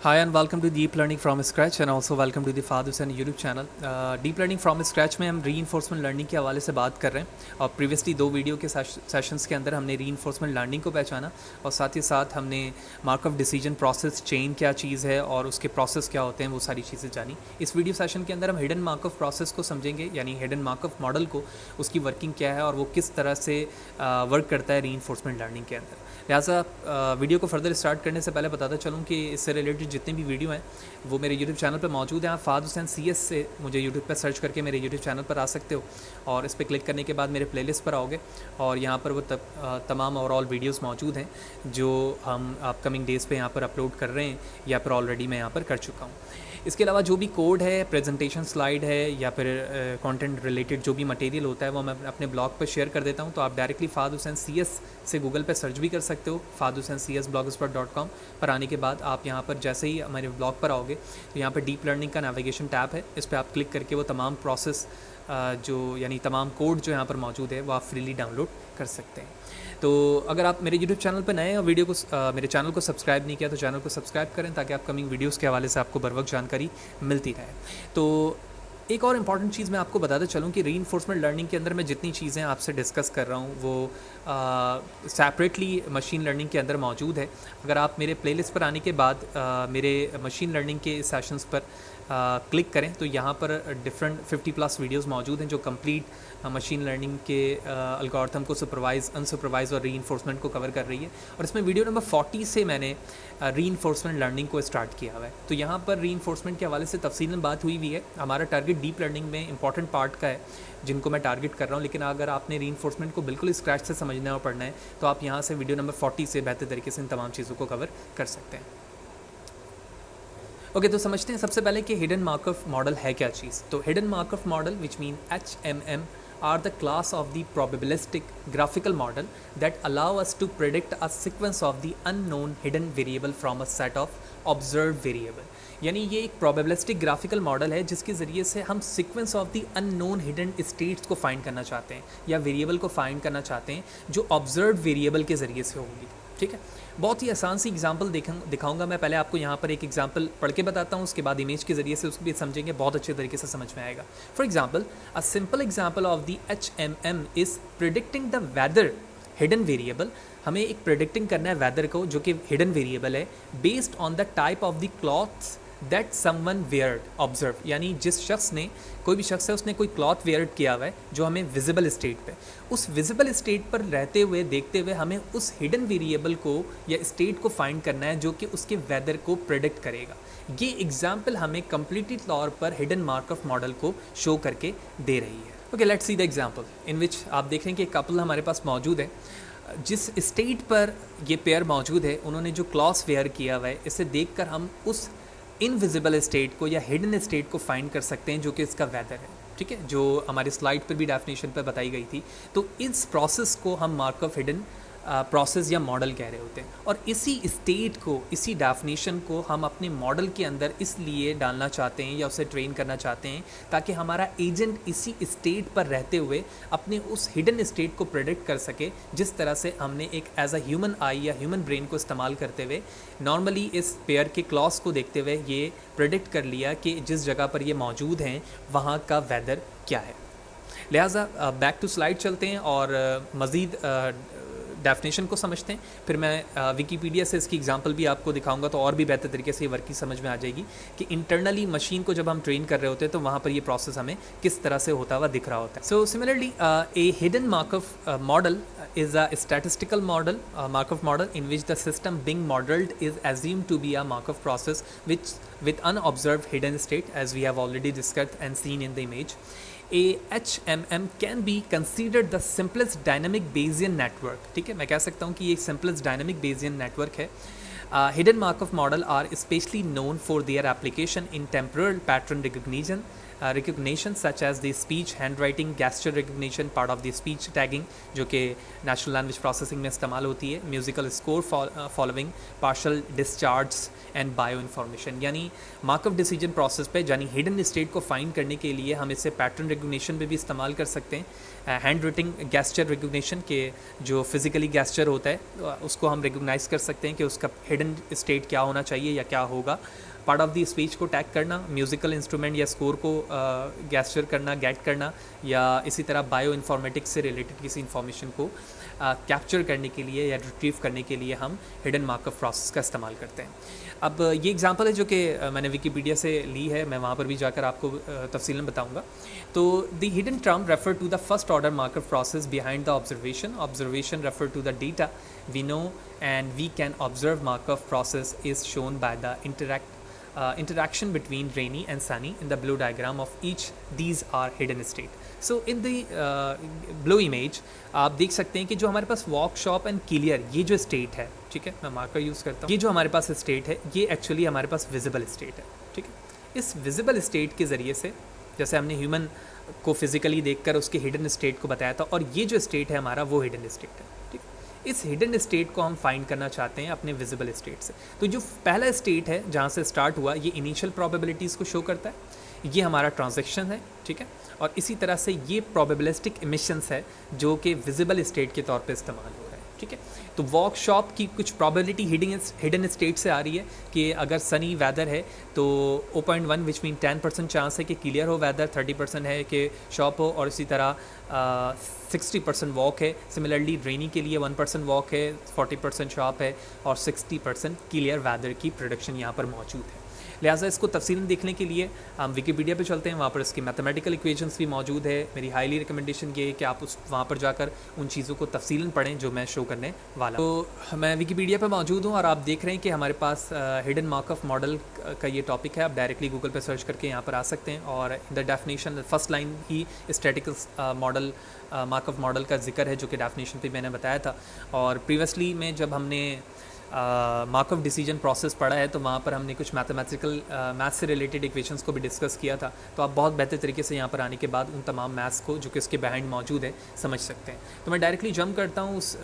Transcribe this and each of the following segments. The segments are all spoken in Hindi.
Hi and welcome to Deep Learning from Scratch and also welcome to the Fahad Hussain YouTube channel. Deep Learning from Scratch में हम रीइंफोर्समेंट लर्निंग के हवाले से बात कर रहे हैं और प्रीवियसली दो वीडियो के सेशंस के अंदर हमने रीइंफोर्समेंट लर्निंग को पहचाना और साथ ही साथ हमने मार्कअप डिसीजन प्रोसेस चेन क्या चीज़ है और उसके प्रोसेस क्या होते हैं वो सारी चीज़ें जानी। इस वीडियो सेशन के अंदर हम हिडन मार्कअप प्रोसेस को समझेंगे, यानी हिडन मार्कअप मॉडल को, उसकी वर्किंग क्या है और वो किस तरह से वर्क करता है रीइंफोर्समेंट लर्निंग के अंदर। लिहाजा वीडियो को फर्दर स्टार्ट करने से पहले बताता चलूँ कि इससे रिलेटेड जितने भी वीडियो हैं वो मेरे यूट्यूब चैनल पर मौजूद हैं। आप फ़ाहद हुसैन CS से मुझे यूट्यूब पर सर्च करके मेरे यूट्यूब चैनल पर आ सकते हो और इस पर क्लिक करने के बाद मेरे प्लेलिस्ट पर आओगे और यहाँ पर वो तमाम ओवरऑल वीडियोस मौजूद हैं जो हम अपकमिंग डेज़ पे यहाँ पर अपलोड कर रहे हैं या फिर ऑलरेडी मैं यहाँ पर कर चुका हूँ। इसके अलावा जो भी कोड है, प्रेजेंटेशन स्लाइड है या फिर कंटेंट रिलेटेड जो भी मटेरियल होता है वो मैं अपने ब्लॉग पर शेयर कर देता हूँ। तो आप डायरेक्टली फ़ाहद हुसैन CS से गूगल पे सर्च भी कर सकते हो। फ़ाहद हुसैन CS blogspot.com पर आने के बाद आप यहाँ पर जैसे ही हमारे ब्लॉग पर आओगे तो यहाँ पर डीप लर्निंग का नेविगेशन टैब है, इस पर आप क्लिक करके वो तमाम प्रोसेस जो यानी तमाम कोड जो यहाँ पर मौजूद है वो आप फ्रीली डाउनलोड कर सकते हैं। तो अगर आप मेरे यूट्यूब चैनल पर नए हैं और वीडियो को मेरे चैनल को सब्सक्राइब नहीं किया तो चैनल को सब्सक्राइब करें ताकि अपकमिंग वीडियोस के हवाले से आपको बर वक्त जानकारी मिलती रहे। तो एक और इम्पॉर्टेंट चीज़ मैं आपको बताता चलूँ कि रीइंफोर्समेंट लर्निंग के अंदर मैं जितनी चीज़ें आपसे डिस्कस कर रहा हूँ वो सेपरेटली मशीन लर्निंग के अंदर मौजूद है। अगर आप मेरे प्लेलिस्ट पर आने के बाद मेरे मशीन लर्निंग के सेशंस पर क्लिक करें तो यहाँ पर डिफरेंट 50+ वीडियोस मौजूद हैं जो कंप्लीट मशीन लर्निंग के एल्गोरिथम को सुपरवाइज, अनसुपरवाइज और रीइंफोर्समेंट को कवर कर रही है। और इसमें वीडियो नंबर 40 से मैंने रीइंफोर्समेंट लर्निंग को स्टार्ट किया हुआ है। तो यहाँ पर रीइंफोर्समेंट के हवाले से तफसीलन बात हुई हुई है। हमारा टारगेट डीप लर्निंग में इंपॉर्टेंट पार्ट का है जिनको मैं टारगेट कर रहा हूँ, लेकिन अगर आपने रीइंफोर्समेंट को बिल्कुल स्क्रैच से समझना है और पढ़ना है तो आप यहाँ से वीडियो नंबर 40 से बेहतर तरीके से इन तमाम चीज़ों को कवर कर सकते हैं। ओके, तो समझते हैं सबसे पहले कि हिडन मार्कअप मॉडल है क्या चीज़। तो hidden Markov model which mean HMM are the class of the probabilistic graphical model that allow us to predict a sequence of the unknown hidden variable from a set of observed variable। यानी ये एक probabilistic graphical model है जिसके ज़रिए से हम sequence of the unknown hidden states को फाइंड करना चाहते हैं या वेरिएबल को फाइंड करना चाहते हैं जो observed वेरिएबल के ज़रिए से होगी। ठीक है, बहुत ही आसान सी एग्जांपल दिखाऊंगा मैं। पहले आपको यहाँ पर एक एग्जांपल पढ़ के बताता हूँ, उसके बाद इमेज के ज़रिए से उसको भी समझेंगे, बहुत अच्छे तरीके से समझ में आएगा। For example, a simple example of the HMM is predicting the weather hidden variable. हमें एक प्रिडिक्टिंग करना है वेदर को जो कि हिडन वेरिएबल है based on the type of the clothes that someone weared observe. यानी जिस शख्स ने, कोई भी शख्स है, उसने कोई क्लॉथ वेयर्ड किया हुआ है जो हमें विजिबल स्टेट पे, उस विजिबल स्टेट पर रहते हुए, देखते हुए हमें उस हिडन वेरिएबल को या स्टेट को फाइंड करना है जो कि उसके वेदर को प्रेडिक्ट करेगा। ये एग्जाम्पल हमें कंप्लीटली तौर पर हिडन मार्कअप मॉडल को शो करके दे रही है। Okay, let's see the example in which आप देख रहे हैं कि एक कपल हमारे पास मौजूद है। जिस स्टेट पर ये पेयर मौजूद है उन्होंने जो क्लॉथ वेयर किया हुआ है, इसे देखकर हम उस इनविजिबल स्टेट को या हिडन स्टेट को फाइंड कर सकते हैं जो कि इसका वेदर है। ठीक है, जो हमारी स्लाइड पर भी डेफिनेशन पर बताई गई थी। तो इस प्रोसेस को हम मार्कअप हिडन प्रोसेस या मॉडल कह रहे होते हैं और इसी स्टेट को, इसी डेफिनेशन को हम अपने मॉडल के अंदर इसलिए डालना चाहते हैं या उसे ट्रेन करना चाहते हैं ताकि हमारा एजेंट इसी स्टेट पर रहते हुए अपने उस हिडन स्टेट को प्रेडिक्ट कर सके, जिस तरह से हमने एक एज अ ह्यूमन आई या ह्यूमन ब्रेन को इस्तेमाल करते हुए नॉर्मली इस पेयर के क्लॉज को देखते हुए ये प्रेडिक्ट कर लिया कि जिस जगह पर ये मौजूद हैं वहाँ का वेदर क्या है। लिहाजा बैक टू स्लाइड चलते हैं और मज़ीद डेफिनेशन को समझते हैं। फिर मैं विकीपीडिया से इसकी एग्जांपल भी आपको दिखाऊंगा तो और भी बेहतर तरीके से ये वर्किंग समझ में आ जाएगी कि इंटरनली मशीन को जब हम ट्रेन कर रहे होते हैं तो वहाँ पर ये प्रोसेस हमें किस तरह से होता हुआ दिख रहा होता है। So similarly A hidden Markov model is a statistical model, Markov model in which the system being modeled is assumed to be a Markov process which with unobserved hidden state, as we have already discussed and seen in the image. A HMM can be considered the simplest dynamic Bayesian network। ठीक है, मैं कह सकता हूँ कि ये simplest dynamic Bayesian network है। Hidden Markov model are especially known for their application in temporal pattern recognition, recognition such as the speech, hand writing, gesture recognition, part of the speech tagging जो कि नेचुरल लैंग्वेज प्रोसेसिंग में इस्तेमाल होती है, musical score following, partial discharge and bio information. यानी मार्कअप डिसीजन प्रोसेस पे यानी हिडन स्टेट को फाइंड करने के लिए हम इसे पैटर्न रिकग्निशन पे भी इस्तेमाल कर सकते हैं। हैंड राइटिंग गेस्चर रिकग्निशन के जो फिजिकली गेस्चर होता है उसको हम रिकग्नाइज कर सकते हैं कि उसका हिडन स्टेट क्या होना चाहिए या क्या होगा। पार्ट ऑफ द स्पीच को टैग करना, म्यूज़िकल इंस्ट्रूमेंट या स्कोर को गेस्चर करना, गेट करना, या इसी तरह बायो इन्फॉर्मेटिक्स से रिलेटेड किसी इन्फॉर्मेशन को कैप्चर करने के लिए या रिट्रीव करने के लिए हम हिडन मार्कअप प्रोसेस का इस्तेमाल करते हैं। अब ये एग्जांपल है जो कि मैंने विकीपीडिया से ली है, मैं वहाँ पर भी जाकर आपको तफसीलन बताऊँगा। तो the hidden term refer to the first order Markov process behind the observation refer to the data we know and we can observe Markov process is shown by the interaction between rainy and sunny in the blue diagram of each. These are hidden state. So in the blue image आप देख सकते हैं कि जो हमारे पास वॉक, शॉप एंड क्लियर ये जो स्टेट है, ठीक है, मैं मार्कर यूज़ करता हूँ, ये जो हमारे पास स्टेट है ये एक्चुअली हमारे पास विजिबल स्टेट है, ठीक है। इस विजिबल स्टेट के ज़रिए से जैसे हमने ह्यूमन को फिजिकली देखकर उसके हिडन स्टेट को बताया था, और ये जो स्टेट है हमारा वो हिडन स्टेट है, ठीक है। इस हिडन स्टेट को हम फाइंड करना चाहते हैं अपने विजिबल स्टेट से। तो जो पहला स्टेट है जहाँ से स्टार्ट हुआ ये इनिशियल प्रोबेबिलिटीज़ को शो करता है, ये हमारा ट्रांजैक्शन है, ठीक है, और इसी तरह से ये प्रोबेबिलिस्टिक इमिशंस है जो कि विजिबल स्टेट के तौर पे इस्तेमाल हो रहा है, ठीक है। तो वॉक, शॉप की कुछ प्रोबेबिलिटी हिडन स्टेट से आ रही है कि अगर सनी वेदर है तो 0.1 विच मीन 10% चांस है कि क्लियर हो वेदर, 30% है कि शॉप हो, और इसी तरह 60% वॉक है। सिमिलरली रेनी के लिए 1% वॉक है, 40% शॉप है, और 60% क्लियर वेदर की प्रोडक्शन यहाँ पर मौजूद है। लिहाजा इसको तफसीलन देखने के लिए हम विकीपीडिया पे चलते हैं, वहाँ पर इसकी मैथमेटिकल इक्वेशंस भी मौजूद है। मेरी हाईली रिकमेंडेशन ये है कि आप वहाँ पर जाकर उन चीज़ों को तफसीलन पढ़ें जो मैं शो करने वाला। तो मैं विकीपीडिया पे मौजूद हूँ और आप देख रहे हैं कि हमारे पास हिडन मार्कअप मॉडल का ये टॉपिक है। आप डायरेक्टली गूगल पर सर्च करके यहाँ पर आ सकते हैं, और in the definition first line he statistical model markup model का जिक्र है जो कि डेफिनेशन पे मैंने बताया था। और प्रीवियसली में जब हमने मार्कअप डिसीजन प्रोसेस पढ़ा है तो वहाँ पर हमने कुछ मैथ्स से रिलेटेड इक्वेशंस को भी डिस्कस किया था। तो आप बहुत बेहतर तरीके से यहाँ पर आने के बाद उन तमाम मैथ्स को जो कि उसके बिहाइंड मौजूद है समझ सकते हैं। तो मैं डायरेक्टली जंप करता हूँ उस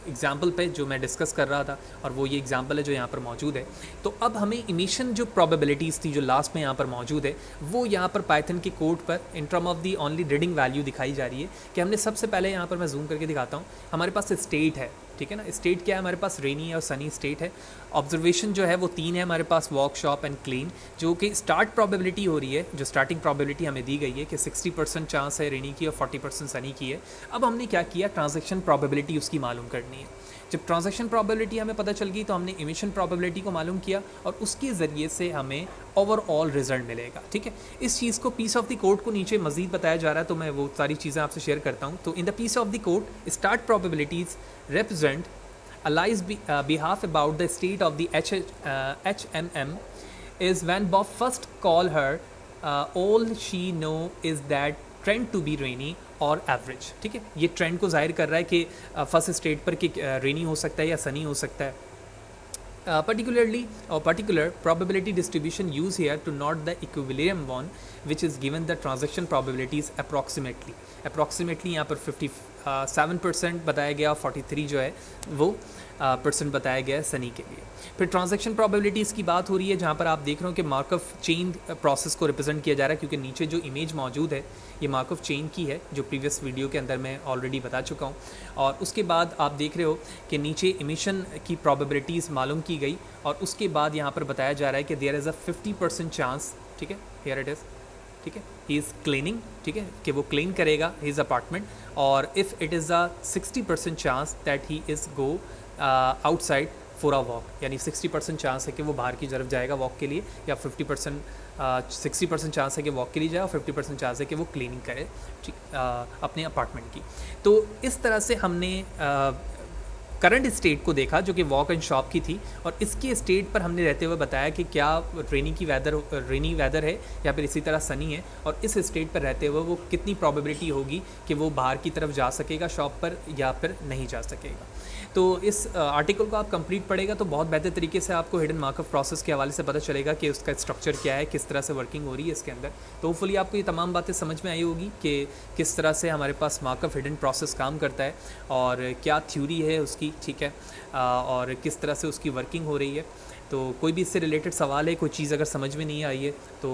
एग्जाम्पल पे जो मैं डिस्कस कर रहा था, और वो ये एग्जाम्पल है जो यहाँ पर मौजूद है। तो अब हमें इमिशन जो प्रोबेबिलिटीज़ थी जो लास्ट में यहाँ पर मौजूद है वो यहाँ पर पाइथन के कोड पर in term of the only reading value दिखाई जा रही है कि हमने सबसे पहले यहाँ पर मैं जूम करके दिखाता हूँ, हमारे पास स्टेट है, ठीक है ना। स्टेट क्या है हमारे पास? रेनी और सनी स्टेट है। ऑब्जर्वेशन जो है वो 3 है हमारे पास, वॉक, शॉप एंड क्लीन, जो कि स्टार्ट प्रोबेबिलिटी हो रही है, जो स्टार्टिंग प्रोबेबिलिटी हमें दी गई है कि 60% चांस है रेनी की और 40% सनी की है। अब हमने क्या किया, ट्रांजैक्शन प्रोबेबिलिटी उसकी मालूम करनी है। जब ट्रांजैक्शन प्रोबेबिलिटी हमें पता चल गई तो हमने इमिशन प्रोबेबिलिटी को मालूम किया, और उसके ज़रिए से हमें ओवरऑल रिजल्ट मिलेगा, ठीक है। इस चीज़ को पीस ऑफ द कोड को नीचे मज़ीद बताया जा रहा है, तो मैं वो सारी चीज़ें आपसे शेयर करता हूँ। तो in the piece of the code start probabilities represent a lies behalf about the state of the HMM is when Bob first call her, all she know is that trend to be rainy और एवरेज, ठीक है। ये ट्रेंड को जाहिर कर रहा है कि फर्स्ट स्टेट पर कि रेनी हो सकता है या सनी हो सकता है। Particular probability distribution used here to note the equilibrium one which is given the transaction probabilities approximately यहाँ पर 57% बताया गया, 43 जो है वो परसेंट बताया गया है सनी के लिए। फिर ट्रांजैक्शन प्रोबेबिलिटीज़ की बात हो रही है जहाँ पर आप देख रहे हो कि मार्कअप चेन प्रोसेस को रिप्रेजेंट किया जा रहा है, क्योंकि नीचे जो इमेज मौजूद है ये मार्कअप चेन की है जो प्रीवियस वीडियो के अंदर मैं ऑलरेडी बता चुका हूँ। और उसके बाद आप देख रहे हो कि नीचे इमिशन की प्रोबेबिलिटीज़ मालूम की गई, और उसके बाद यहाँ पर बताया जा रहा है कि देयर इज़ अ 50% चांस, ठीक है, हियर इट इज़, ठीक है, ही इज़ क्लीनिंग, ठीक है, कि वो क्लीन करेगा हिज अपार्टमेंट, और if it is a 60% chance that he is go outside for a walk, यानी 60% चांस है कि वो बाहर की तरफ जाएगा वॉक के लिए, या 60% चांस है कि वॉक के लिए जाए, और 50% चांस है कि वो क्लीनिंग करे अपने अपार्टमेंट की। तो इस तरह से हमने करंट स्टेट को देखा जो कि वॉक एंड शॉप की थी, और इसके स्टेट पर हमने रहते हुए बताया कि क्या रेनी वेदर है या फिर इसी तरह सनी है, और इस स्टेट पर रहते हुए वो कितनी प्रोबेबिलिटी होगी कि वो बाहर की तरफ जा सकेगा शॉप पर या फिर नहीं जा सकेगा। तो इस आर्टिकल को आप कंप्लीट पढ़ेगा तो बहुत बेहतर तरीके से आपको हिडन मार्कअप प्रोसेस के हवाले से पता चलेगा कि उसका स्ट्रक्चर क्या है, किस तरह से वर्किंग हो रही है इसके अंदर। तो होपफुली आपको ये तमाम बातें समझ में आई होगी कि किस तरह से हमारे पास मार्कअप हिडन प्रोसेस काम करता है और क्या थ्योरी है उसकी, ठीक है, और किस तरह से उसकी वर्किंग हो रही है। तो कोई भी इससे रिलेटेड सवाल है, कोई चीज़ अगर समझ में नहीं आई है तो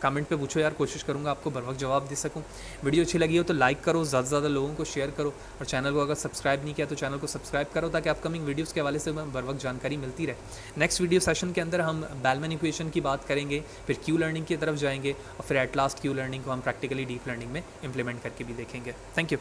कमेंट पे पूछो यार, कोशिश करूँगा आपको बर वक्त जवाब दे सकूँ। वीडियो अच्छी लगी हो तो लाइक करो, ज़्यादा से ज़्यादा लोगों को शेयर करो, और चैनल को अगर सब्सक्राइब नहीं किया तो चैनल को सब्सक्राइब करो ताकि अपकमिंग वीडियोज़ के हवाले से बर वक्त जानकारी मिलती रहे। नेक्स्ट वीडियो सेशन के अंदर हम बेलमैन इक्वेशन की बात करेंगे, फिर क्यू लर्निंग की तरफ जाएंगे और फिर एट लास्ट क्यू लर्निंग को हम प्रैक्टिकली डीप लर्निंग में इंप्लीमेंट करके भी देखेंगे। Thank you.